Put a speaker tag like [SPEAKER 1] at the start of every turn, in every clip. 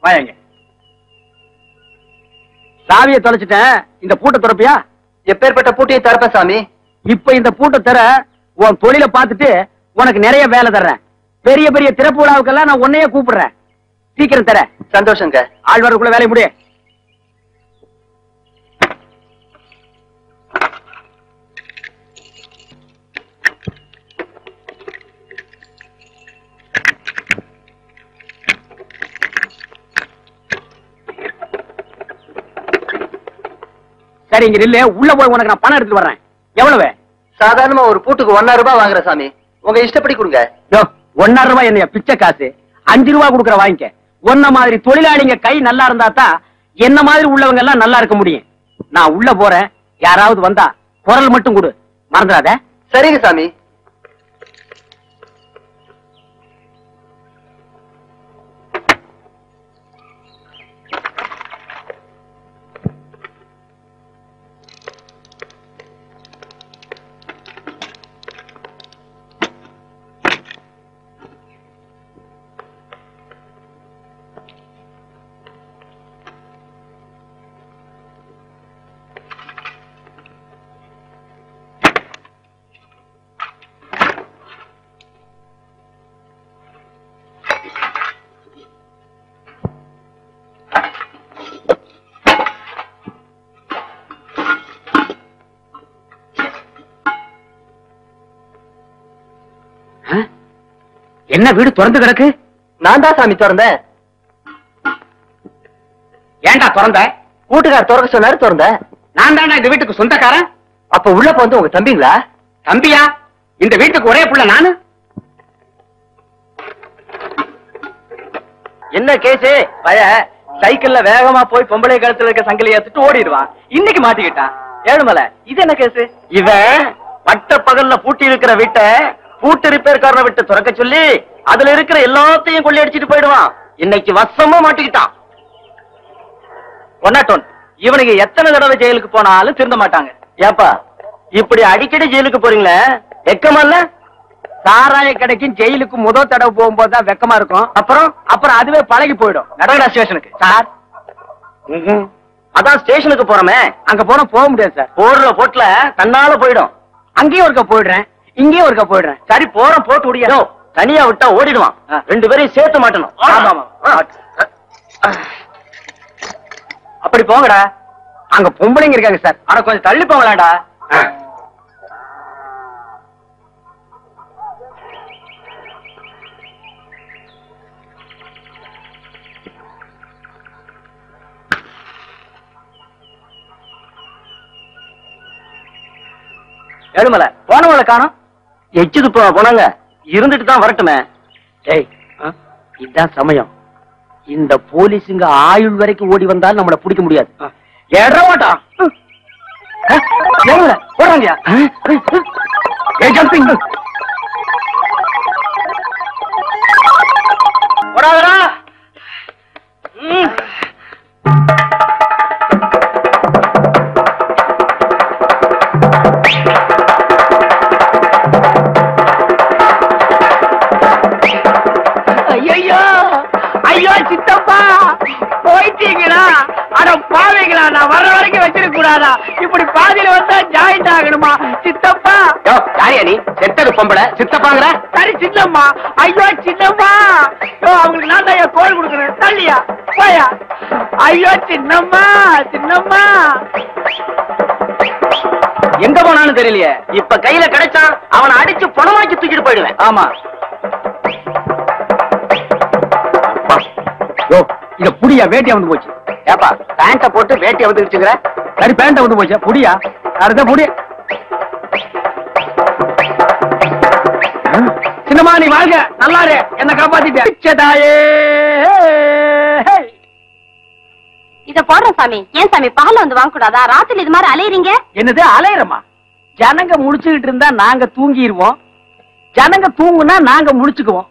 [SPEAKER 1] வாங்க. சாவியை தொலைச்சிட்டேன். இந்த பூட்டை திறப்பியா?
[SPEAKER 2] எப்பேற்பட்ட பூட்டியை திறப்ப சாமி?
[SPEAKER 1] இப்ப இந்த பூட்டை தர உன் தொழிலை பார்த்துட்டு உனக்கு நிறைய வேலை தர்றேன். பெரிய பெரிய திறப்பு விழாவுக்கெல்லாம் நான் உன்னையே கூப்பிடுறேன். சீக்கிரம் தர.
[SPEAKER 2] சந்தோஷங்க.
[SPEAKER 1] ஆழ்வாருக்குள்ள வேலை முடிய. சரி, இங்க இல்ல. உள்ள போய் உனக்கு நான் பணம் எடுத்துட்டு வர்றேன். எவ்வளவு?
[SPEAKER 2] சாதாரணமா ஒரு பூட்டுக்கு 1,000 ரூபாய் வாங்குற சாமி. உங்க இஷ்டப்படி கொடுங்க.
[SPEAKER 1] 1,000 ரூபாய் என்னைய பிச்சை காசு? 5 ரூபாய் கொடுக்குற வாங்கிக்க. ஒன்ன மாதிரி தொழிலாளிங்க கை நல்லா இருந்தா தான் என்ன மாதிரி உள்ளவங்க எல்லாம் நல்லா இருக்க முடியும். நான் உள்ள போறேன். யாராவது வந்தா குரல் மட்டும் கொடு, மறந்துடாத.
[SPEAKER 2] சரிங்க சாமி.
[SPEAKER 1] என்ன வீடு திறந்து கிடக்கு?
[SPEAKER 2] நான் தான் சாமி திறந்தேன்.
[SPEAKER 1] ஏன்டா திறந்த?
[SPEAKER 2] கூட்டுக்கார் திறக்க சொன்னாரு, திறந்தேன்.
[SPEAKER 1] நான் தானே இந்த வீட்டுக்கு சொந்தக்காரன்.
[SPEAKER 2] அப்ப உள்ள வந்து உங்க தம்பிங்களா?
[SPEAKER 1] தம்பியா? இந்த வீட்டுக்கு ஒரே புள்ள நானு.
[SPEAKER 2] என்ன கேசு? பய சைக்கிள்ல வேகமா போய் பொம்பளை கழுத்துல இருக்க சங்கிலி ஏத்துட்டு ஓடிடுவான். இன்னைக்கு மாட்டிக்கிட்டான். ஏழுமலை, இது என்ன கேசு? இவன் பட்ட பகல்ல பூட்டி இருக்கிற வீட்டை பூட்டு ரிப்பேர்காரனை விட்டு துறக்க சொல்லி அதுல இருக்கிற எல்லாத்தையும் கொள்ளையடிச்சிட்டு போயிடுவான். இன்னைக்கு வசமா மாட்டிக்கிட்டான். ஒன்னாட்டோன், இவனுக்கு எத்தனை தடவை ஜெயிலுக்கு போனாலும் திருந்த மாட்டாங்க. ஏப்பா இப்படி அடிக்கடி ஜெயிலுக்கு போறீங்களே, வெக்கமா இல்ல?
[SPEAKER 1] சாராய கடைக்கும் ஜெயிலுக்கு முதல் தடவை போகும்போது தான் வெக்கமா இருக்கும். அப்புறம் அதுவே பழகி போயிடும்.
[SPEAKER 2] நடகடா ஸ்டேஷனுக்கு.
[SPEAKER 1] சார்,
[SPEAKER 2] அதான் ஸ்டேஷனுக்கு போறோமே.
[SPEAKER 1] அங்க போக முடியாது சார்.
[SPEAKER 2] போடுற போட்டுல தன்னால போயிடும்.
[SPEAKER 1] அங்கேயும் ஒருக்கா போயிடுறேன், இங்கேயும் ஒருக்கா போயிடுறேன்.
[SPEAKER 2] சரி, போறோம், போட்டு முடியாது. தனியா விட்டா ஓடிடுவான். 2 பேரையும் சேர்த்து மாட்டணும். அப்படி போங்கடா.
[SPEAKER 1] அங்க பொம்பளைங்க இருக்காங்க சார்.
[SPEAKER 2] ஆனா கொஞ்சம் தள்ளி போங்களாடா. ஏழுமலை, போனவங்களை காணோம். எச்சுது போனாங்க. இருந்துட்டு தான் வரட்டுமே.
[SPEAKER 1] ஏய், இதுதான் சமயம். இந்த போலீஸுங்க ஆயுள் வரைக்கும் ஓடி வந்தாலும் நம்மள பிடிக்க முடியாது.
[SPEAKER 2] ஏற மாட்டான். போறாங்க. ஜம்பிங் போடாதடா. ஐயோ சித்தப்பா, போயிட்டீங்களா? அட பாவீங்களா, நான் வர்ற வரைக்கும் வச்சிருக்க கூடாதா? இப்படி பாதியில வந்தா ஜாயிண்ட் ஆகணுமா? சித்தப்பா.
[SPEAKER 1] யாரியா நீ? செத்தது பொம்பளை சித்தப்பாங்கிற?
[SPEAKER 2] சரி சின்னம்மா. ஐயோ சின்னம்மா, அவங்களுக்கு நான் தான் கோல் கொடுக்குறேன். தள்ளியா போயா. ஐயோ சின்னம்மா, சின்னம்மா
[SPEAKER 1] எங்க போனான்னு தெரியலையே.
[SPEAKER 2] இப்ப கையில கிடைச்சான், அவனை அடிச்சு பணமாக்கி தூக்கிட்டு போயிடுவேன்.
[SPEAKER 1] ஆமா. இத புடியா, வேட்டியா வந்து போச்சு.
[SPEAKER 2] ஏப்பா, பேண்ட போட்டு வேட்டியை வந்து வச்சுக்கிற.
[SPEAKER 1] சரி, பேண்ட வந்து போச்சு. புடியா, அடுத்த புடி. சின்னம்மா நீ வாழ்க, நல்லாரு, என்ன காப்பாத்திட்டே.
[SPEAKER 3] இத போடுற சாமி. ஏன் சாமி பகல்ல வந்து வாங்க கூடாதா? ராத்திரி இது மாதிரி அலையறீங்க.
[SPEAKER 1] என்னது அலையறமா? ஜனங்க முழிச்சுக்கிட்டு இருந்தா நாங்க தூங்கிடுவோம், ஜனங்க தூங்குனா நாங்க முழிச்சுக்குவோம்.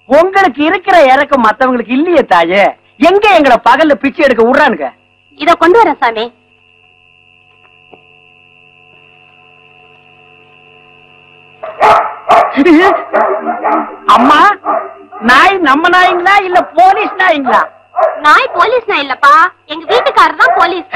[SPEAKER 1] உங்களுக்கு இருக்கிற இறக்கம் மத்தவங்களுக்கு இல்லையே தாயே. எங்க எங்களை பகல்ல பிச்சை எடுக்க விடுறானுங்க?
[SPEAKER 3] இத கொண்டு வரேன் சாமி.
[SPEAKER 1] அம்மா, நாய் நம்ம நாய்ங்களா இல்ல போலீஸ் நாய்ங்களா?
[SPEAKER 3] நாய் போலீஸ் நாய் இல்லப்பா, எங்க வீட்டுக்காரர் தான் போலீஸ்.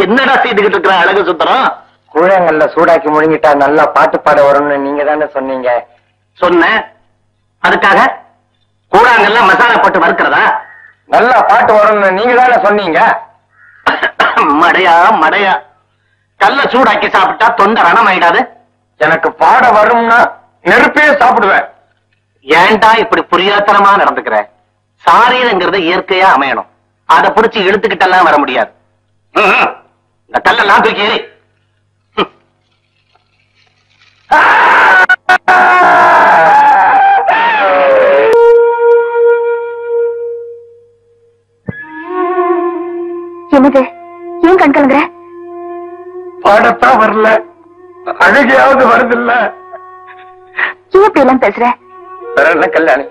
[SPEAKER 2] என்னடா செய்துகிட்டு இருக்கிற அழகு சுந்தரம்?
[SPEAKER 4] கூழங்கல்ல சூடாக்கி முழுங்கிட்டா நல்லா பாட்டு பாட வரும்னு நீங்க தானே சொன்னீங்க.
[SPEAKER 2] சொன்னேன். அதுக்காக கூழாங்கெல்லாம் மசாலா போட்டு வறுக்கிறதா?
[SPEAKER 4] நல்லா பாட்டு வரும்னு நீங்க தானே சொன்னீங்க.
[SPEAKER 2] மடையா மடையா, கல்ல சூடாக்கி சாப்பிட்டா தொண்டை ரணமாயிடாது?
[SPEAKER 4] எனக்கு பாட வரும்னா நெருப்பையே சாப்பிடுவேன்.
[SPEAKER 2] ஏன்டா இப்படி புரியாத்தனமா நடந்துக்கிற? சாரீரங்கிறது இயற்கையா அமையணும். அதை புடிச்சு இழுத்துக்கிட்டெல்லாம் வர முடியாது. இந்த கல்லெல்லாம் தூக்கி ஏறி.
[SPEAKER 3] என்னது, ஏன் கண் கலங்குற?
[SPEAKER 4] பாடத்தான் வரல, அழுகையாவது வருதில்ல.
[SPEAKER 3] ஏன் இப்படி எல்லாம் பேசுற?
[SPEAKER 4] என்ன கல்யாணி,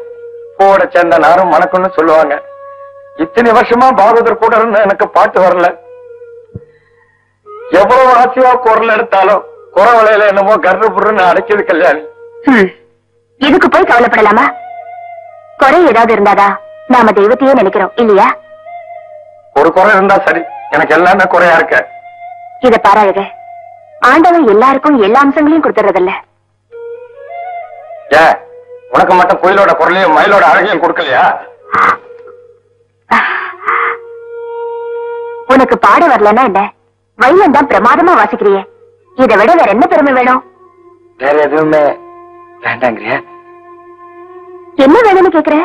[SPEAKER 4] போட சேர்ந்த நாரும் மணக்குன்னு சொல்லுவாங்க. இத்தனை வருஷமா பாகவதர் கூட இருந்த எனக்கு பாட்டு வரல. எவ்வளவு ஆசையா குரல் எடுத்தாலும் குறவலையில என்னமோ கர்ப்புன்னு அடைக்குது கல்யாணி.
[SPEAKER 3] இதுக்கு போய் கவலைப்படலாமா? குறை ஏதாவது இருந்தாதா நாம தெய்வத்தையே நினைக்கிறோம் இல்லையா?
[SPEAKER 4] ஒரு குறை இருந்தா சரி, எனக்கு எல்லாமே குறையா இருக்க.
[SPEAKER 3] இத பாராளுக, ஆண்டவன் எல்லாருக்கும் எல்லா அம்சங்களையும் கொடுத்துறதில்ல.
[SPEAKER 4] ஏன் உனக்கு மட்டும் கோயிலோட குரலையும் மயிலோட அழகையும் கொடுக்கலையா?
[SPEAKER 3] உனக்கு பாட வரலன்னா என்ன, வயலன் தான் பிரமாதமா வாசிக்கிறியே, இதை விட வேற என்ன பெருமை வேணும்?
[SPEAKER 4] வேற எதுவுமே வேண்டாங்கிறிய?
[SPEAKER 3] என்ன வேணும்னு கேக்குற?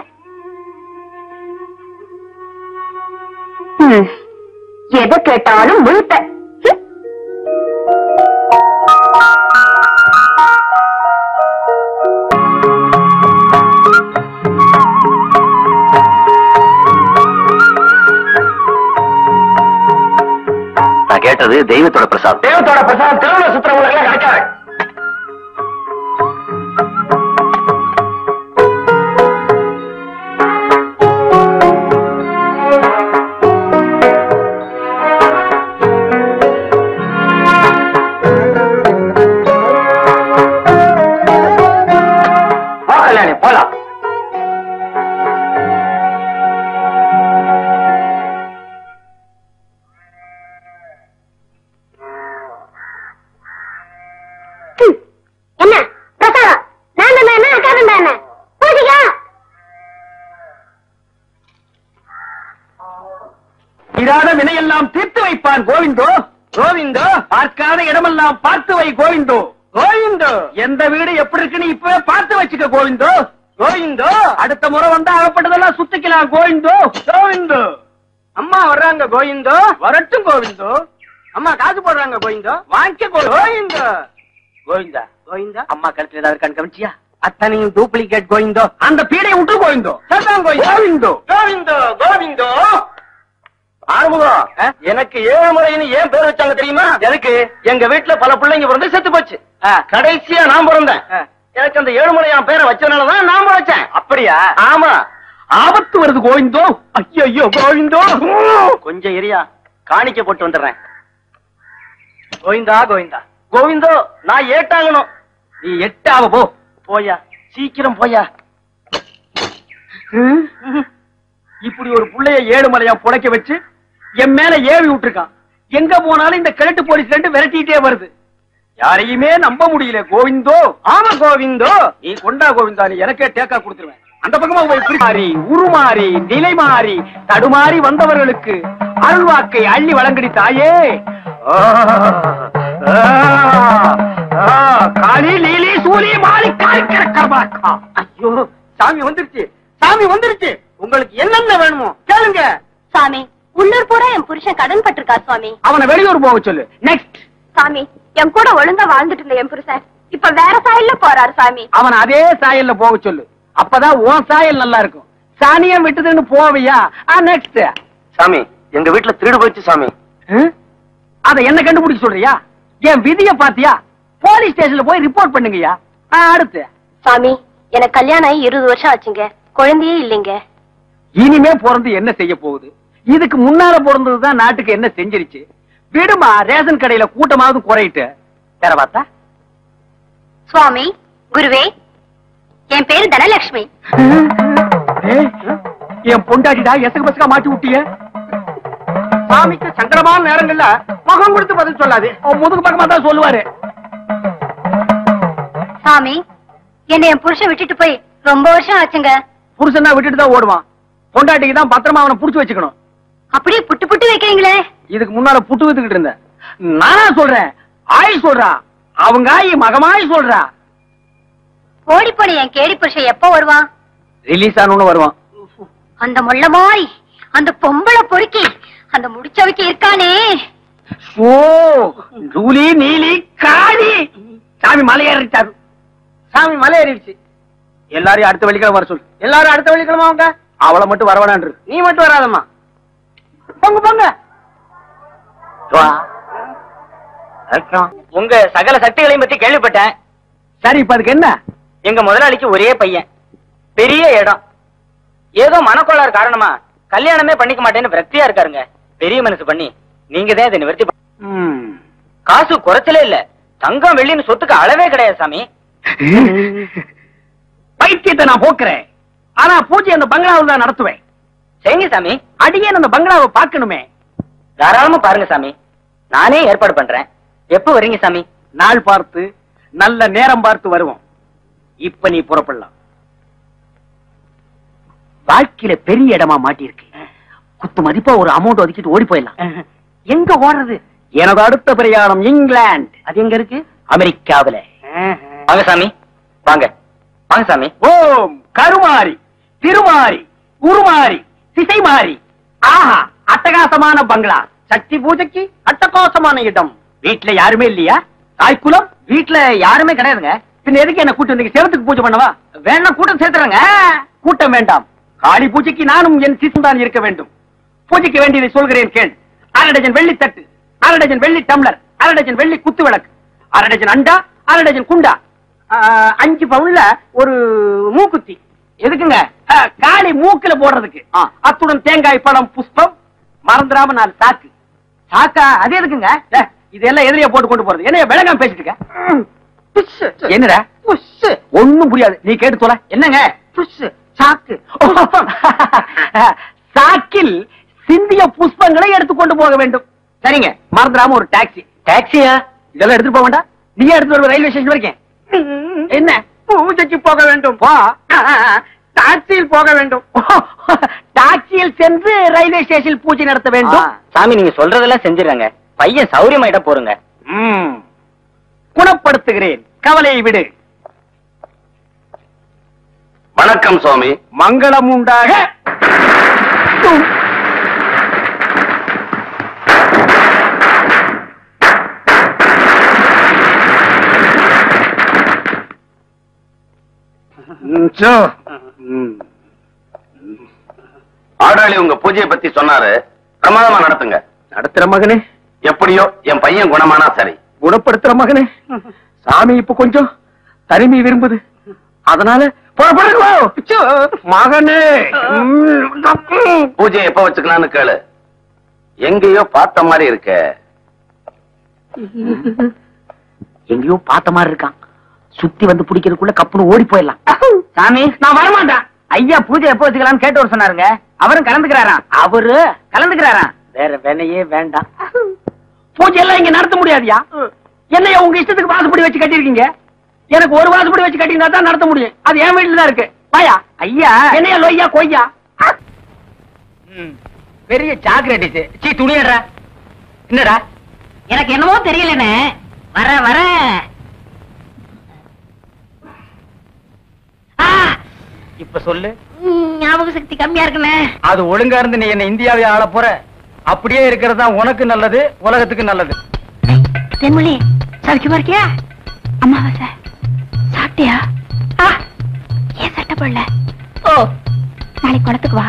[SPEAKER 3] எதை கேட்டாலும் முழுத்த.
[SPEAKER 2] நான் கேட்டது தெய்வத்தோட பிரசாதம்.
[SPEAKER 4] தெய்வத்தோட பிரசாதம் திருவிழா சுத்திரவங்களுக்கு கிடைக்காது. போலாம்.
[SPEAKER 3] என்ன பிரசாதம்? நான் என்ன அக்காரண்டா என்ன பூஜிக்கா?
[SPEAKER 1] இராத வினையெல்லாம் தீர்த்து வைப்பான் கோவிந்தோ. கோவிந்தோ, பார்க்காத இடமெல்லாம் பார்த்து வை கோவிந்தோ. கோவிந்தோ, எந்த வீடு எப்படி இருக்குன்னு இப்பவே பார்த்து வச்சுக்க கோவிந்தோ. கோவிந்தோ, அடுத்த முறை வந்து அகப்பட்டதெல்லாம் சுத்திக்கலாம் கோவிந்தோ. கோவிந்தோ, அம்மா வர்றாங்க கோவிந்தோ. வரட்டும் கோவிந்தோ. அம்மா காசு போடுறாங்க கோவிந்தோ, வாங்கிக்க கோவிந்தோ. கோவிந்தா கோவிந்தா, அம்மா கழுத்துல ஏதாவது கண் கவனிச்சியா? அத்தனையும் டூப்ளிகேட் கோவிந்தோ. அந்த பீடையை விட்டு கோவிந்தோ. கோவிந்தோ கோவிந்தோ கோவிந்தோ. ஆறுமுகம், எனக்கு 7 முறைன்னு ஏன் பேர் வச்சாங்க தெரியுமா? எதுக்கு? எங்க வீட்டுல பல பிள்ளைங்க பிறந்து செத்து போச்சு. கடைசியா நான் பிறந்தேன். எனக்கு அந்த 7 முறையான பேரை வச்சதுனாலதான் நான் வச்சேன். அப்படியா? ஆமா. ஆபத்து வருது கோவிந்தோ. ஐயோ கோவிந்தோ, கொஞ்சம் எரியா, காணிக்க போட்டு வந்துடுறேன். கோவிந்தா கோவிந்தா கோவிந்தோ, நான் ஏட்டாகணும். நீ எட்டாவ போ. போயா, சீக்கிரம் போயா. இப்படி ஒரு புள்ளைய 7 மலையா புடைக்க வச்சு என் மேல ஏவி விட்டுருக்கான். எங்க போனாலும் இந்த கிழட்டு போலீஸ் ரெண்டு விரட்டிட்டே வருது. யாரையுமே நம்ப முடியல கோவிந்தோ. ஆமா கோவிந்தோ, நீ கொண்டா கோவிந்தா, நீ எனக்கே டேக்கா கொடுத்துருவேன். அந்த பக்கமா போய் மாறி உருமாறி நிலை மாறி தடுமாறி வந்தவர்களுக்கு அருள்வாக்கை அள்ளி வழங்கடி தாயே. காளி லீலி சூலி மாலி காய்க்கிறக்கா. ஐயோ, சாமி வந்துருச்சு, சாமி வந்துருச்சு. உங்களுக்கு என்னென்ன வேணுமோ கேளுங்க.
[SPEAKER 3] சாமி, உள்ளூர் பூரா என் புருஷன் கடன் பட்டிருக்கா சுவாமி.
[SPEAKER 1] அவனை வெளியூர் போக சொல்லு. நெக்ஸ்ட்.
[SPEAKER 3] சாமி, என் கூட ஒழுங்கா வாழ்ந்துட்டு இருந்த என் புருஷன் இப்ப வேற சாயல்ல போறாரு சாமி.
[SPEAKER 1] அவன் அதே சாயல்ல போக சொல்லு. அப்பதான் உன் சாயல் நல்லா இருக்கும். சாணியம் விட்டுதுன்னு போவியா? நெக்ஸ்ட்.
[SPEAKER 2] சாமி, எங்க வீட்டுல திருடு போயிடுச்சு சாமி.
[SPEAKER 1] அத என்ன கண்டுபிடிக்க சொல்றியா? என் விதிய பாத்தியா? போலீஸ் ஸ்டேஷன்ல போய் ரிப்போர்ட் பண்ணுங்கயா. அடுத்து.
[SPEAKER 3] சாமி, எனக்கு கல்யாணம் ஆகி 20 வருஷம் ஆச்சுங்க. குழந்தையே இல்லைங்க.
[SPEAKER 1] இனிமே பிறந்து என்ன செய்ய போகுது? இதுக்கு முன்னால பிறந்ததுதான் நாட்டுக்கு என்ன செஞ்சிருச்சு? விடுமா, ரேஷன் கடையில கூட்டமாவது குறையிட்டு வேற பார்த்தா.
[SPEAKER 3] சுவாமி, குருவே, என் பேரு தனலட்சுமி.
[SPEAKER 1] என் பொண்டாட்டிடா எசகு பசகா மாட்டி விட்டிய. சாமிக்கு சங்கடமான நேரங்கள்ல முகம் கொடுத்து பதில் சொல்லாது, முதுகு பக்கமா தான் சொல்லுவாரு.
[SPEAKER 3] சாமி, என்னை என் புருஷன் விட்டுட்டு போய் ரொம்ப வருஷம் ஆச்சுங்க.
[SPEAKER 1] புருஷன் தான் விட்டுட்டு தான் ஓடுவான். பொண்டாட்டிக்கு தான் பத்திரமா அவனை புடிச்சு வச்சுக்கணும்.
[SPEAKER 3] அப்படியே புட்டு புட்டு வைக்கிறீங்களே.
[SPEAKER 1] இதுக்கு முன்னால புட்டு வித்துக்கிட்டு இருந்தேன். நானா சொல்றேன், ஆய் சொல்றா. அவங்க ஆயி மகமாய் சொல்றா.
[SPEAKER 3] ஓடி போன என் கேடி புருஷன் எப்ப வருவான்?
[SPEAKER 1] ரிலீஸ் ஆனு வருவான்.
[SPEAKER 3] அந்த முள்ள மாதிரி அந்த பொம்பளை பொறுக்கி அந்த முடிச்சவைக்கு இருக்கானே.
[SPEAKER 1] ஓ ஜூலி நீலி காளி. சாமி மலையேறிட்டாரு. சாமி மலையேறிடுச்சு. எல்லாரையும் அடுத்த வெள்ளிக்கிழமை வர சொல்லு. எல்லாரும் அடுத்த வெள்ளிக்கிழமை அவங்க. அவளை மட்டும் வரவேணான்று. நீ மட்டும் வராதம்மா. பொங்க பொங்க.
[SPEAKER 2] உங்க சகல சக்திகளையும் பத்தி கேள்விப்பட்டேன்.
[SPEAKER 1] சரி, இப்ப அதுக்கு என்ன?
[SPEAKER 2] எங்க முதலாளிக்கு ஒரே பையன், பெரிய இடம். ஏதோ மனக்கோளாறு காரணமா கல்யாணமே பண்ணிக்க மாட்டேன்னு விரக்தியா இருக்காருங்க. பெரிய மனசு பண்ணி நீங்க தான் இதை நிவர்த்தி. காசு குறைச்சலே இல்ல. தங்கம் வெள்ளின்னு சொத்துக்கு அளவே கிடையாது சாமி.
[SPEAKER 1] பைத்தியத்தை நான் போக்குறேன். ஆனா பூஜை அந்த பங்களாவில் தான் நடத்துவேன்.
[SPEAKER 2] சரிங்க சாமி.
[SPEAKER 1] அடியே அந்த பங்களாவை பார்க்கணுமே.
[SPEAKER 2] தாராளமா பாருங்க சாமி, நானே ஏற்பாடு பண்றேன். எப்ப வரீங்க சாமி?
[SPEAKER 1] நாள் பார்த்து நல்ல நேரம் பார்த்து வருவோம். இப்ப நீ புறப்படலாம். வாழ்க்கையில பெரிய இடமா மாட்டிருக்கு. குத்து மதிப்பா ஒரு அமௌண்ட் ஒதுக்கிட்டு ஓடி போயிடலாம். எங்க ஓடுறது? எனது அடுத்த பிரயாணம் இங்கிலாந்து. அது எங்க இருக்கு? அமெரிக்காவில.
[SPEAKER 2] வாங்க சாமி, வாங்க வாங்க சாமி.
[SPEAKER 1] ஓம் கருமாரி, திருமாரி, உருமாரி, திசை மாறி. ஆஹா, அட்டகாசமான பங்களா. சக்தி பூஜைக்கு அட்டகாசமான இடம். வீட்டுல யாருமே இல்லையா? தாய்க்குலம்
[SPEAKER 2] வீட்டுல யாருமே கிடையாதுங்க.
[SPEAKER 1] பின்ன எதுக்கு என்ன கூட்டம்? இன்னைக்கு செவத்துக்கு பூஜை பண்ணவா?
[SPEAKER 2] வேணா கூட்டம் சேர்த்துறேங்க.
[SPEAKER 1] கூட்டம் வேண்டாம். காளி பூஜைக்கு நானும் என் சிசும் தான் இருக்க வேண்டும். பூஜைக்கு வேண்டியதை சொல்கிறேன் கேள். 1/2 டஜன் வெள்ளி தட்டு, 1/2 டஜன் வெள்ளி டம்ளர், 1/2 டஜன் வெள்ளி குத்து விளக்கு, 1/2 டஜன் அண்டா, 1/2 டஜன் குண்டா, 5 பவுன்ல ஒரு மூக்குத்தி. எதுக்குங்க? காளி மூக்குல போடுறதுக்கு. அத்துடன் தேங்காய் பழம், புஷ்பம், மறந்துடாம 4 சாக்கு.
[SPEAKER 2] சாக்கா? அது எதுக்குங்க?
[SPEAKER 1] இதெல்லாம் எதிரியா போட்டு கொண்டு போறது. என்ன விளங்காம பேசிட்டு இருக்க? என்னடா ஒண்ணும் புரியாது. நீ கேட்டு சொல்ல.
[SPEAKER 2] என்னங்க?
[SPEAKER 1] சாக்கு. சாக்கில் சிந்திய புஷ்பங்களை எடுத்துக்கொண்டு போக வேண்டும்.
[SPEAKER 2] சரிங்க.
[SPEAKER 1] மறந்துடாம ஒரு டாக்ஸி.
[SPEAKER 2] டாக்ஸியா?
[SPEAKER 1] இதெல்லாம் எடுத்துட்டு போக வேண்டாம். நீயே எடுத்து வருவ ரயில்வே ஸ்டேஷன் வரைக்கும். என்ன? பூஜைக்கு போக வேண்டும். டாக்ஸியில் போக வேண்டும். டாக்ஸியில் சென்று ரயில்வே ஸ்டேஷன் பூஜை நடத்த வேண்டும்.
[SPEAKER 2] சாமி, நீங்க சொல்றதெல்லாம் செஞ்சிடறாங்க. பையன் சௌரியமாயிட்ட போறங்க.
[SPEAKER 1] குணப்படுத்துகிறேன், கவலையை விடு.
[SPEAKER 4] வணக்கம் சுவாமி.
[SPEAKER 1] மங்களம் உண்டாக.
[SPEAKER 4] ஆடாளி உங்க பூஜையை பத்தி சொன்னாரு. பிரமாதமா நடத்துங்க.
[SPEAKER 1] நடத்துற மகனே.
[SPEAKER 4] எப்படியோ என் பையன் குணமானா சரி.
[SPEAKER 1] குணப்படுத்துற மகனே. சாமி இப்ப கொஞ்சம் தனிமை விரும்புது. அதனால மகனே
[SPEAKER 4] பூஜை எப்ப வச்சுக்கலாம்னு கேளு. எங்கேயோ பார்த்த மாதிரி இருக்க.
[SPEAKER 1] எங்கேயோ பார்த்த மாதிரி இருக்கான். சுத்தி வந்து பிடிக்கிறதுக்குள்ள கப்புனு ஓடி போயிடலாம்.
[SPEAKER 2] சாமி, நான் வரமாட்டேன். ஐயா பூஜை எப்ப வச்சுக்கலாம்னு கேட்டு வர சொன்னாருங்க. அவரும் கலந்துக்கிறாராம்.
[SPEAKER 1] அவரு
[SPEAKER 2] கலந்துக்கிறாராம்.
[SPEAKER 1] வேற வேலையே வேண்டாம். பூஜை எல்லாம் இங்க நடத்த முடியாதியா? என்னைய உங்க இஷ்டத்துக்கு வாசப்படி வச்சு கட்டிருக்கீங்க. எனக்கு ஒரு வாசப்படி வச்சு கட்டினா தான் நடத்த முடியும். அது என் வீட்டுல தான் இருக்கு. பாயா
[SPEAKER 2] ஐயா,
[SPEAKER 1] என்னைய லொய்யா கொய்யா.
[SPEAKER 2] பெரிய சாக்லேட். சீ, துணியடா. என்னடா? எனக்கு என்னமோ தெரியலனே. வர வர
[SPEAKER 1] இப்ப சொல்லு.
[SPEAKER 3] ஞாபக சக்தி கம்மியா இருக்குண்ணே.
[SPEAKER 1] அது ஒழுங்கா இருந்து நீ என்ன இந்தியாவை ஆள போற. அப்படியே இருக்கிறது தான் உனக்கு நல்லது, உலகத்துக்கு நல்லது.
[SPEAKER 3] தென்மொழி, சௌக்கியமா இருக்கியா? அம்மாவாசை சாப்பிட்டியா? ஏன் சட்டை போடல? ஓ, நாளைக்கு குளத்துக்கு வா.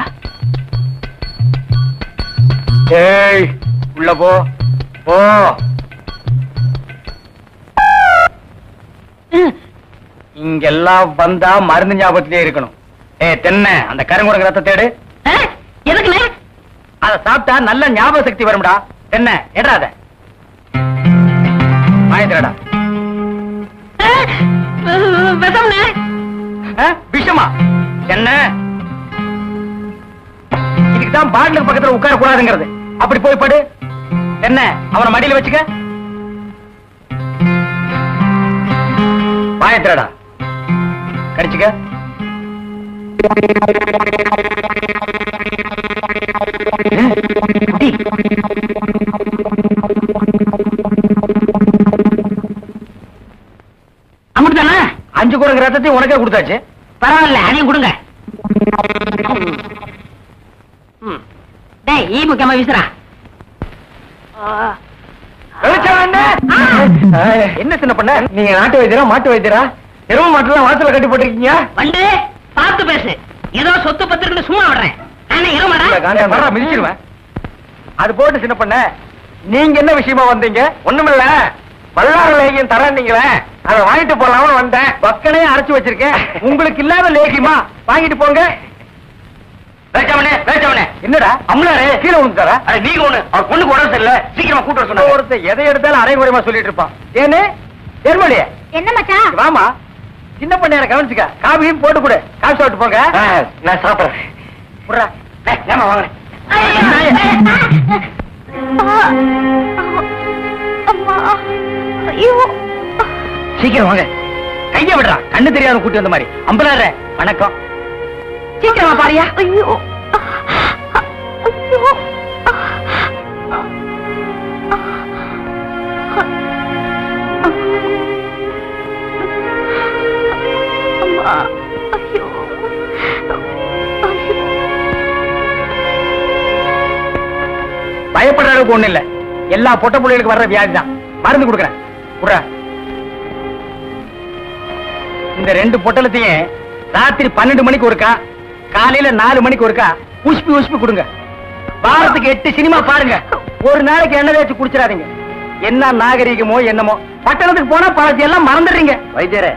[SPEAKER 1] ஏய், உள்ள போ போ. இங்கெல்லாம் வந்தா மருந்து ஞாபகத்திலே இருக்கணும். தென்ன அந்த கருங்குரங்கு ரத்த தேடு.
[SPEAKER 3] எதுக்குண்ணே?
[SPEAKER 1] அத சாப்பிட்டா நல்ல ஞாபக சக்தி வரும்டா. தென்ன எடாத வாங்கிடா.
[SPEAKER 3] விஷம்ண்ணே.
[SPEAKER 1] விஷமா? என்ன இதுக்குதான் பாட்டிலுக்கு பக்கத்துல உட்கார கூடாதுங்கிறது. அப்படி போய் படு. என்ன அவனை மடியில வச்சுக்க. வாயத்திரடா கடிச்சுக்க.
[SPEAKER 3] அமுட்டுதானே?
[SPEAKER 1] 5 குரங்கு ரத்தத்தையும் உனக்கே கொடுத்தாச்சு.
[SPEAKER 3] பரவாயில்ல, அதையும் கொடுங்க. டேய், ஈ முக்கியமா வீசுறா.
[SPEAKER 1] என்ன சின்ன பண்ண? நீங்க நாட்டு வைத்தியரா மாட்டு வைத்தியரா? எரும மாட்டுலாம் வாசல கட்டி போட்டிருக்கீங்க.
[SPEAKER 3] வந்து பார்த்து பேசு. ஏதோ சொத்து பத்திரிக்கை சும்மா விடுறேன். நானே
[SPEAKER 1] மிதிச்சிருவேன். அது போட்டு சின்ன பண்ண, நீங்க என்ன விஷயமா வந்தீங்க? ஒண்ணுமில்ல, பல்லாறு லேகியம் தரீங்களே, அதை வாங்கிட்டு போலாம்னு வந்தேன். பக்கனே அரைச்சு வச்சிருக்கேன். உங்களுக்கு இல்லாத லேகியமா? வாங்கிட்டு போங்க. என்னடா அம்லாரே கீழே விழுந்துட்டாரா? நீங்க ஒண்ணு அவர் பொண்ணுக்கு உடம்பு சரியில்லை, சீக்கிரமா கூட்டு வர சொன்னா. ஒருத்தர் எதை எடுத்தாலும் அரைகுறையமா சொல்லிட்டு இருப்பான். ஏன்னு எருமலியே
[SPEAKER 3] என்ன மச்சான்?
[SPEAKER 1] வாமா, சின்ன பண்ண கவனிச்சுக்க. காபியும் போட்டு கொடு. காசு சாப்பிட்டு போங்க. நான் சாப்பிடுறேன். ஏமா வாங்க. சீக்கிரம் வாங்க. கைய விடுறா, கண்ணு தெரியாத கூட்டி வந்த மாதிரி. அம்பலார வணக்கம்.
[SPEAKER 3] சீக்கிரமா பாரியா. ஐயோ ஐயோ. அம்மா ஐயோ.
[SPEAKER 1] பயப்படுற அளவுக்கு ஒண்ணு இல்ல. எல்லா பொட்ட புள்ளைகளுக்கு வர்ற வியாதி தான். மருந்து கொடுக்குறேன். இந்த 2 பொட்டலத்தையும் ராத்திரி 12 மணிக்கு ஒருக்கா, காலையில 4 மணிக்கு ஒருக்கா உஷ்பி கொடுங்க. வாரத்துக்கு 8 சினிமா பாருங்க. ஒரு நாளைக்கு எண்ணெய் தேய்ச்சி குடிச்சிடாதீங்க. என்ன நாகரீகமோ என்னமோ, பட்டணத்துக்கு போனா பழத்தை எல்லாம் மறந்துடுறீங்க. வைத்தியரே,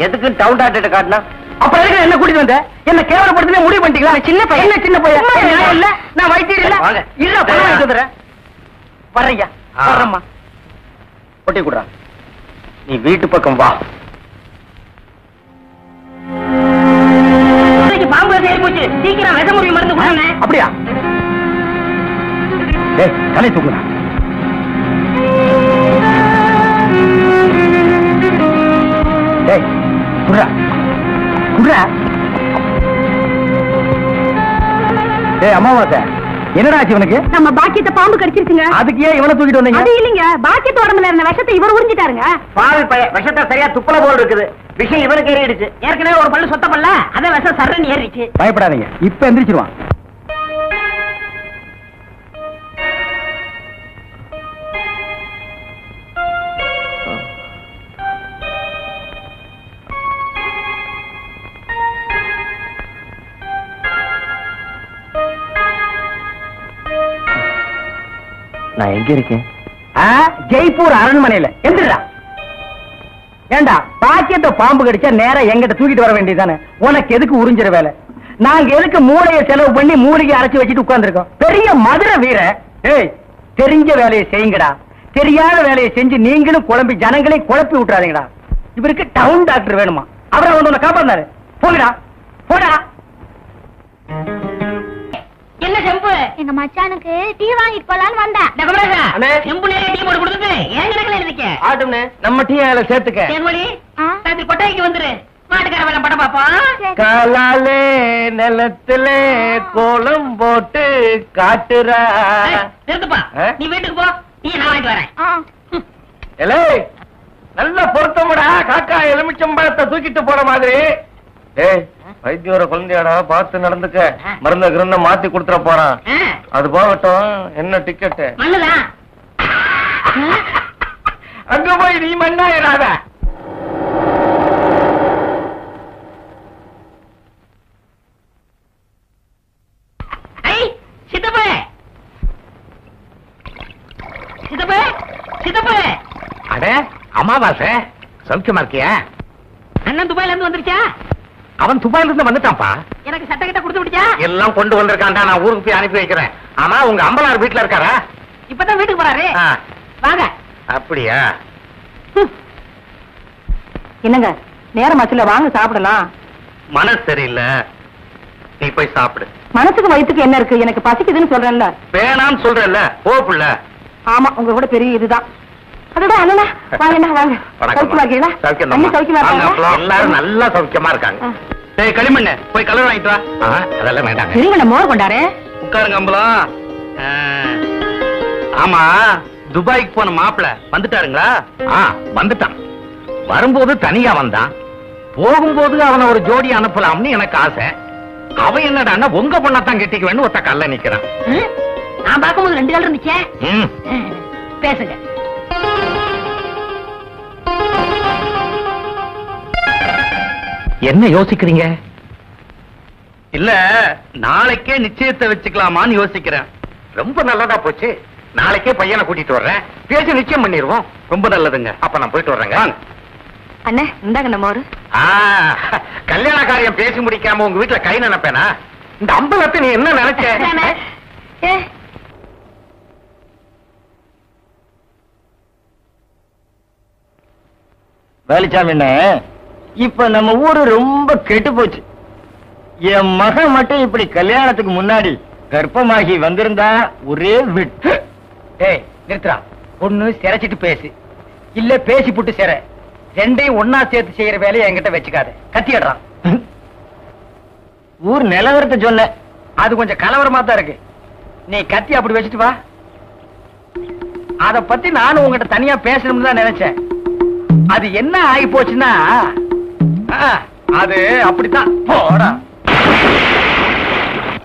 [SPEAKER 1] எதுக்கு டவுன் டாக்டர் காட்டினா? அப்புறம் எதுக்கு என்ன கூட்டிட்டு வந்த? என்ன கேவலப்படுத்தி முடிவு பண்ணிட்டீங்களா? சின்ன பையன் சின்ன பையன் இல்ல, நான் வைத்தியர் இல்ல. இல்ல பணம் வாங்கிட்டு வந்துடுறேன். வர்றீங்க வர்றம்மா. ஒட்டி கொடுறா. நீ வீட்டு பக்கம் வா.
[SPEAKER 3] பாம்பு ஏறி போச்சு. சீக்கிரம் விஷ முறிவு மருந்து கொடுங்க.
[SPEAKER 1] அப்படியா? டேய், தலை தூக்குறா. டேய், குடுறா குடுறா. டேய் அம்மாவாசை, என்னடா ஆச்சு இவனுக்கு?
[SPEAKER 3] நம்ம பாக்கியத்தை பாம்பு கடிச்சிருச்சுங்க.
[SPEAKER 1] அதுக்கு ஏன் இவனை தூக்கிட்டு வந்தீங்க?
[SPEAKER 3] அது இல்லைங்க, பாக்கியத்து உடம்புல இருந்த விஷத்தை இவர் உறிஞ்சிட்டாருங்க.
[SPEAKER 1] பாவி பையன், விஷத்தை சரியா துப்பல போல் இருக்குது. விஷம் இவனுக்கு ஏறிடுச்சு.
[SPEAKER 3] ஏற்கனவே ஒரு பல்லு சொத்த பல்ல, அத விஷம் சர்றன்னு ஏறிடுச்சு.
[SPEAKER 1] பயப்படாதீங்க, இப்ப எந்திரிச்சிருவான். நான் எங்க இருக்கேன்? ஜெய்ப்பூர் அரண்மனையில. எந்திரா. ஏண்டா, பாக்கியத்தை பாம்பு கடிச்சா நேரா எங்கிட்ட தூக்கிட்டு வர வேண்டியதானே? உனக்கு எதுக்கு உறிஞ்சிற வேலை? நாங்க எதுக்கு மூளையை செலவு பண்ணி மூலிகை அரைச்சு வச்சுட்டு உட்கார்ந்துருக்கோம்? பெரிய மதுரை வீர. ஏய், தெரிஞ்ச வேலையை செய்யுங்கடா. தெரியாத வேலையை செஞ்சு நீங்களும் குழம்பி ஜனங்களையும் குழப்பி விட்டுறாதீங்கடா. இவருக்கு டவுன் டாக்டர் வேணுமா? அவரை வந்து உன்னை காப்பாந்தாரு. போங்கடா போடா.
[SPEAKER 3] என்ன செம்பு? எங்க மச்சானுக்கு டீ வாங்கிட்டு போலான்னு வந்தேன். செம்புல டீ போட்டு கொடுத்துட்டு ஏன் கணக்குல இருக்கீங்க?
[SPEAKER 1] ஆட்டும்னே, நம்ம டீ அதுல சேர்த்துக்க.
[SPEAKER 3] தேன்மொழி, ராத்திரி கொட்டாய்க்கு வந்துரு. மாட்டுக்கார வேலை படம் பாப்போம்.
[SPEAKER 1] காலாலே நிலத்துல கோலம் போட்டு காட்டுறா.
[SPEAKER 3] நிறுத்துப்பா, நீ வீட்டுக்கு போ. டீ நான் வாங்கிட்டு வரேன்.
[SPEAKER 1] எலே, நல்ல பொருத்தமுடா. காக்கா எலுமிச்சம்பழத்தை தூக்கிட்டு போற மாதிரி. ஏய், வைத்தியோர குழந்தையாடா, பார்த்து நடந்துக்க. மருந்த கிருந்த மாத்தி கொடுத்துட போறான். அது போகட்டும். என்ன டிக்கெட்டு?
[SPEAKER 3] மண்ணுதான்.
[SPEAKER 1] அங்க போய் நீ மண்ணா ஏறாத.
[SPEAKER 3] சித்தப்பே சித்தப்பே சித்தப்பே.
[SPEAKER 1] அட அமாவாசை, சௌக்கியமா இருக்கியா?
[SPEAKER 3] அண்ணன் துபாயில இருந்து வந்துருச்சா?
[SPEAKER 5] அவன் துபாயில இருந்து வந்துட்டான்ப்பா.
[SPEAKER 1] எனக்கு சட்டை கிட்ட கொடுத்து விட்டியா?
[SPEAKER 5] எல்லாம் கொண்டு வந்திருக்கான்டா, நான் ஊருக்கு போய் அனுப்பி வைக்கிறேன். ஆமா, உங்க அம்பலார் வீட்டுல இருக்காரா?
[SPEAKER 1] இப்பதான் வீட்டுக்கு போறாரு. வாங்க.
[SPEAKER 5] அப்படியா?
[SPEAKER 1] என்னங்க நேரமாச்சுல, வாங்க சாப்பிடலாம்.
[SPEAKER 5] மனசு சரியில்லை, நீ போய் சாப்பிடு.
[SPEAKER 1] மனசுக்கு வயிற்றுக்கு என்ன இருக்கு? எனக்கு பசிக்குதுன்னு சொல்றேன்ல.
[SPEAKER 5] வேணான்னு சொல்றேன்ல, போ புள்ள.
[SPEAKER 1] ஆமா, உங்க கூட பெரிய இதுதான். அதோட அண்ணா வாங்க, வாங்க. சௌக்கியமா இருக்கீங்களா? சௌக்கியமா இருக்காங்க.
[SPEAKER 5] எல்லாரும் நல்லா சௌக்கியமா இருக்காங்க. டேய் களிமண்ணு, போய் கலர் வாங்கிட்டு வா. அதெல்லாம் வேண்டாங்க.
[SPEAKER 1] சரிங்க, மோர் கொண்டாரு.
[SPEAKER 5] உட்காருங்க அம்பலம். ஆமா, துபாய்க்கு போன மாப்பிள வந்துட்டாருங்களா? வந்துட்டான். வரும்போது தனியா வந்தான், போகும்போது அவனை ஒரு ஜோடி அனுப்பலாம்னு எனக்கு ஆசை. அவன் என்னடா உங்க பொண்ணத்தான் கெட்டிக்கு வேணும் ஒத்த கல்ல நிக்கிறான்.
[SPEAKER 1] நான் பார்க்கும்போது 2 கால் இருந்துச்சே. பேசுங்க.
[SPEAKER 5] என்ன யோசிக்கிறீங்க? இல்ல, நாளைக்கே நிச்சயத்தை வச்சுக்கலாமான்னு யோசிக்கிறேன். ரொம்ப நல்லதா போச்சு. நாளைக்கே பையனை கூட்டிட்டு வர்றேன், பேசி நிச்சயம் பண்ணிடுவோம். ரொம்ப நல்லதுங்க. அப்ப நான் போயிட்டு வர்றேங்க.
[SPEAKER 1] அண்ணே, இந்தாங்க நம்ம ஒரு
[SPEAKER 5] கல்யாண காரியம் பேசி முடிக்காம உங்க வீட்டுல கை நினைப்பேனா? இந்த அம்பலத்தை நீ என்ன நினைச்ச?
[SPEAKER 2] வேலுச்சாமி, இப்ப நம்ம ஊரு ரொம்ப கெட்டு போச்சு. என் மகன் மட்டும் இப்படி கல்யாணத்துக்கு முன்னாடி கர்ப்பமாகி வந்திருந்தா ஒரே விட்டு.
[SPEAKER 1] ஏய் நிறுத்துறா. ஒண்ணு சிரைச்சிட்டு பேசு, இல்ல பேசி புட்டு சிற. ரெண்டையும் ஒன்னா சேர்த்து செய்யற வேலையை என்கிட்ட வச்சுக்காத. கத்திடுறான்.
[SPEAKER 2] ஊர் நிலவரத்தை சொன்ன.
[SPEAKER 1] அது கொஞ்சம் கலவரமா தான் இருக்கு. நீ கத்தி அப்படி வச்சுட்டு வா. அத பத்தி நானும் உங்ககிட்ட தனியா பேசணும்னு தான் நினைச்சேன். அது என்ன ஆகி போச்சுன்னா, அது அப்படித்தான். போடா,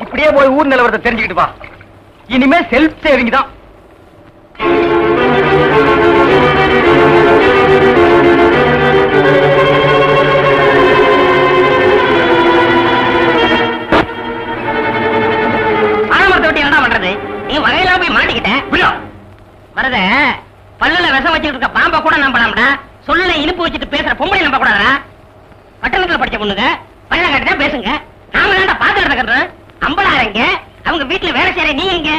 [SPEAKER 1] இப்படியே போய் ஊர் நிலவரத்தை தெரிஞ்சுக்கிட்டு வா. இனிமே செல்ஃப் சேவிங் தான். என்ன பண்றது? நீ வகையில போய் மாட்டிக்கிட்ட. வரத பல்லுல விஷம் வச்சுட்டு இருக்க பாம்பை கூட நம்பலாம்டா. சொல்ல இனிப்பு வச்சுட்டு பேசுற பொம்பளை நம்ப கூடாதா? பட்டணத்துல படிச்ச பொண்ணுங்க பல்ல கட்டிதான் பேசுங்க. நாம தான்டா பாத்து நடக்கிறோம். அம்பளாரங்க அவங்க வீட்டுல வேலை செய்யற நீ எங்க?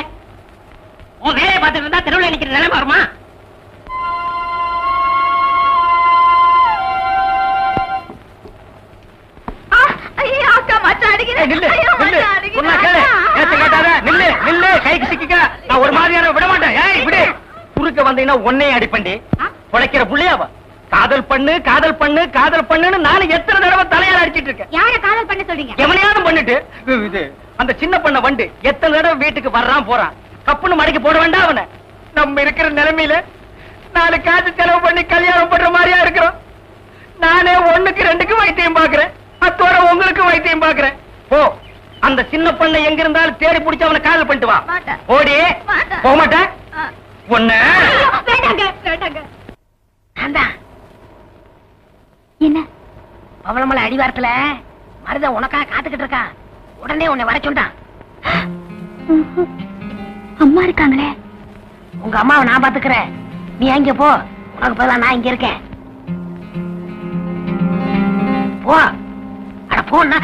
[SPEAKER 1] உன் வேலையை பார்த்துட்டு இருந்தா தெருவில் நிக்கிற நிலைமை வருமா? ஒரு மாதிரியான விட மாட்டேன். குறுக்க வந்தீங்கன்னா உன்னையும் அடிப்பண்டி. உழைக்கிற புள்ளையாவா? காதல் பண்ணு காதல் பண்ணு காதல் பண்ணுன்னு நானும் எத்தனை தடவை தலையால அடிச்சிட்டு இருக்கேன்.
[SPEAKER 3] யார காதல் பண்ண சொல்றீங்க?
[SPEAKER 1] எவனையாவது பண்ணிட்டு இது அந்த சின்ன பண்ண வண்டு எத்தனை தடவை வீட்டுக்கு வர்றான் போறான். கப்புன்னு மடக்கி போட வேண்டாம் அவனை. நம்ம இருக்கிற நிலைமையில 4 காசு செலவு பண்ணி கல்யாணம் பண்ற மாதிரியா இருக்கிறோம். நானே 1க்கு 2க்கு வைத்தியம் பாக்குறேன். அத்தோட உங்களுக்கு வைத்தியம் பாக்குறேன். போ, அந்த சின்ன பண்ண எங்க இருந்தாலும் தேடி பிடிச்சு அவனை காதல் பண்ணிட்டு வா. ஓடி போக மாட்டேன். ஒண்ணு
[SPEAKER 3] என்ன
[SPEAKER 1] பவளமலை அடிவாரத்துல மருத உனக்காக காத்துக்கிட்டு இருக்கான். உடனே உன்னை வர சொன்னான்.
[SPEAKER 3] அம்மா இருக்காங்களே.
[SPEAKER 1] உங்க அம்மாவை நான் பாத்துக்கிறேன். நீ அங்க போ. உனக்கு பதிலா நான் இங்க இருக்கேன். போ. அட போன்னா.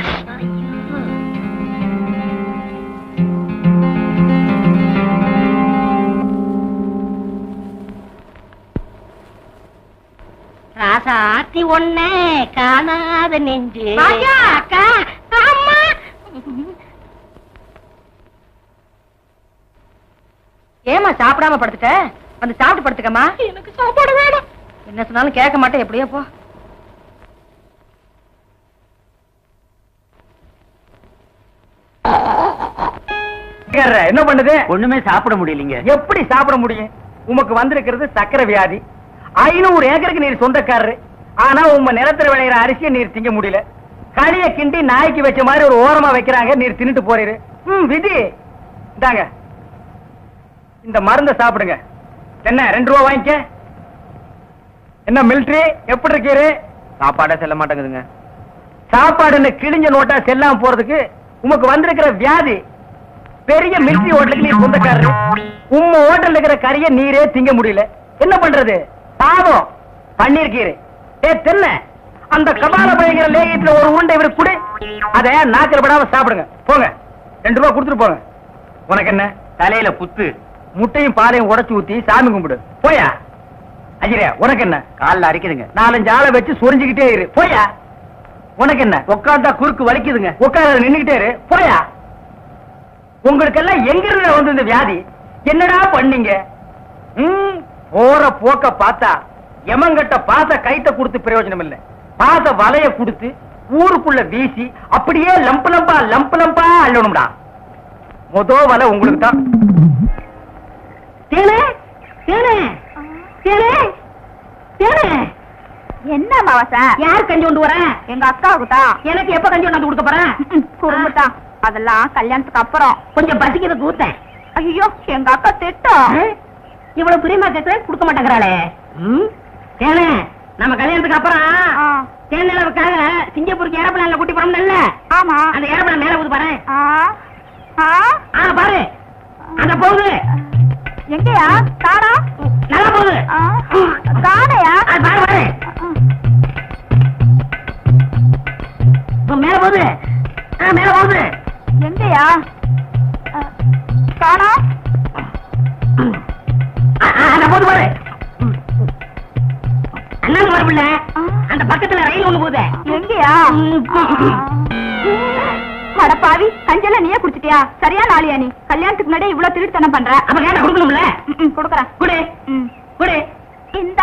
[SPEAKER 1] ராசாத்தி ஒண்ணே காணாத நெஞ்சு. அக்கா, அம்மா. ஏமா சாப்பிடாம படுத்துட்ட? வந்து சாப்பிட்டு படுத்துக்கமா. எனக்கு சாப்பாடு வேணும். என்ன சொன்னாலும் கேட்க மாட்டேன். எப்படியோ போ. என்ன பண்ணுது?
[SPEAKER 2] ஒண்ணுமே சாப்பிட முடியலீங்க.
[SPEAKER 1] எப்படி சாப்பிட முடியும்? உமக்கு வந்திருக்கிறது சக்கரை வியாதி. 500 ஏக்கருக்கு நீர் சொந்தக்காரரு. ஆனா உங்க நிலத்துல விளையிற அரிசியை நீர் திங்க முடியல. களிய கிண்டி நாய்க்கு வச்ச மாதிரி ஒரு ஓரமா வைக்கிறாங்க. நீர் தின்னுட்டு போறீரு. விதி இந்தாங்க, இந்த மருந்த சாப்பிடுங்க. என்ன 2 ரூபா வாங்கிக்க. என்ன மிலிட்டரி எப்படி இருக்கீரு?
[SPEAKER 2] சாப்பாடே செல்ல மாட்டேங்குதுங்க.
[SPEAKER 1] சாப்பாடுன்னு கிழிஞ்ச நோட்டா செல்லாம போறதுக்கு உமக்கு வந்திருக்கிற வியாதி. பெரிய மிலிட்டரி ஹோட்டலுக்கு நீர் சொந்தக்காரரு. உம்ம ஹோட்டல் இருக்கிற கறியை நீரே திங்க முடியல. என்ன பண்றது? பாவம் பண்ணிருக்கீரு. தென்ன அந்த கபால பயங்கர லேகியத்துல ஒரு உருண்டை இவருக்கு குடு. அத நாக்கில் படாம சாப்பிடுங்க. போங்க, 2 ரூபாய் கொடுத்துட்டு போங்க. உனக்கு என்ன தலையில புத்து? முட்டையும் பாலையும் உடைச்சு ஊத்தி சாமி கும்பிடு. போயா. அஜிரே, உனக்கு என்ன காலில் அடிக்குதுங்க? 4-5 ஆளை வச்சு சொரிஞ்சுக்கிட்டே இரு. போயா. உனக்கு என்ன உட்காந்தா குறுக்கு வலிக்குதுங்க? உட்கார நின்னுகிட்டே இரு. போயா. உங்களுக்கு எல்லாம் எங்க இருந்து வந்து இந்த வியாதி? என்னடா பண்ணீங்க? போற போக்க பார்த்தா எமங்கட்ட பாச கைத்த கொடுத்து பிரயோஜனம் இல்ல. பாச வலைய கொடுத்து ஊருக்குள்ள வீசி அப்படியே லம்பு லம்பா அள்ளணும்டா. மொத வலை உங்களுக்கு தான்.
[SPEAKER 3] என்ன மாவாசா?
[SPEAKER 6] யார் கஞ்சி கொண்டு வரேன்?
[SPEAKER 3] எங்க அக்காவுக்கு தான்.
[SPEAKER 6] எனக்கு எப்ப கஞ்சி கொண்டாந்து கொடுக்க போறேன்?
[SPEAKER 3] குறும்புதான். அதெல்லாம் கல்யாணத்துக்கு அப்புறம்.
[SPEAKER 6] கொஞ்சம் பசிக்கிறது ஊத்தேன்.
[SPEAKER 3] ஐயோ, எங்க அக்கா திட்டம்.
[SPEAKER 6] இவ்வளவு பிரியமா கேட்க கொடுக்க மாட்டேங்கிறாளே. ஏனே நம்ம கல்யாணத்துக்கு அப்புறம் தேனிலவுக்காக சிங்கப்பூருக்கு ஏரோப்ளான்ல கூட்டி போறோம்ல.
[SPEAKER 3] ஆமா.
[SPEAKER 6] அந்த ஏரோப்ளான் மேல போகுது பாரு. பாரு, அந்த போகுது.
[SPEAKER 3] எங்கயா காணா?
[SPEAKER 6] நல்லா போகுது.
[SPEAKER 3] காணையா?
[SPEAKER 6] பாரு பாரு, மேல போகுது. மேல போகுது.
[SPEAKER 3] எங்கயா காணா?
[SPEAKER 6] அந்த போகுது பாரு. அண்ணாங்க வரல, அந்த பக்கத்துல ரயில் ஒண்ணு போகுது.
[SPEAKER 3] எங்கயா? அடப்பாவி, கஞ்செல்லாம் நீயே குடிச்சிட்டியா? சரியா நாளியா நீ? கல்யாணத்துக்கு முன்னாடி இவ்வளவு திருட்டுத்தனம் பண்ற.
[SPEAKER 6] அப்ப கேட்ட கொடுக்கணும்ல?
[SPEAKER 3] கொடுக்கறேன்.
[SPEAKER 6] குடு குடு.
[SPEAKER 3] இந்த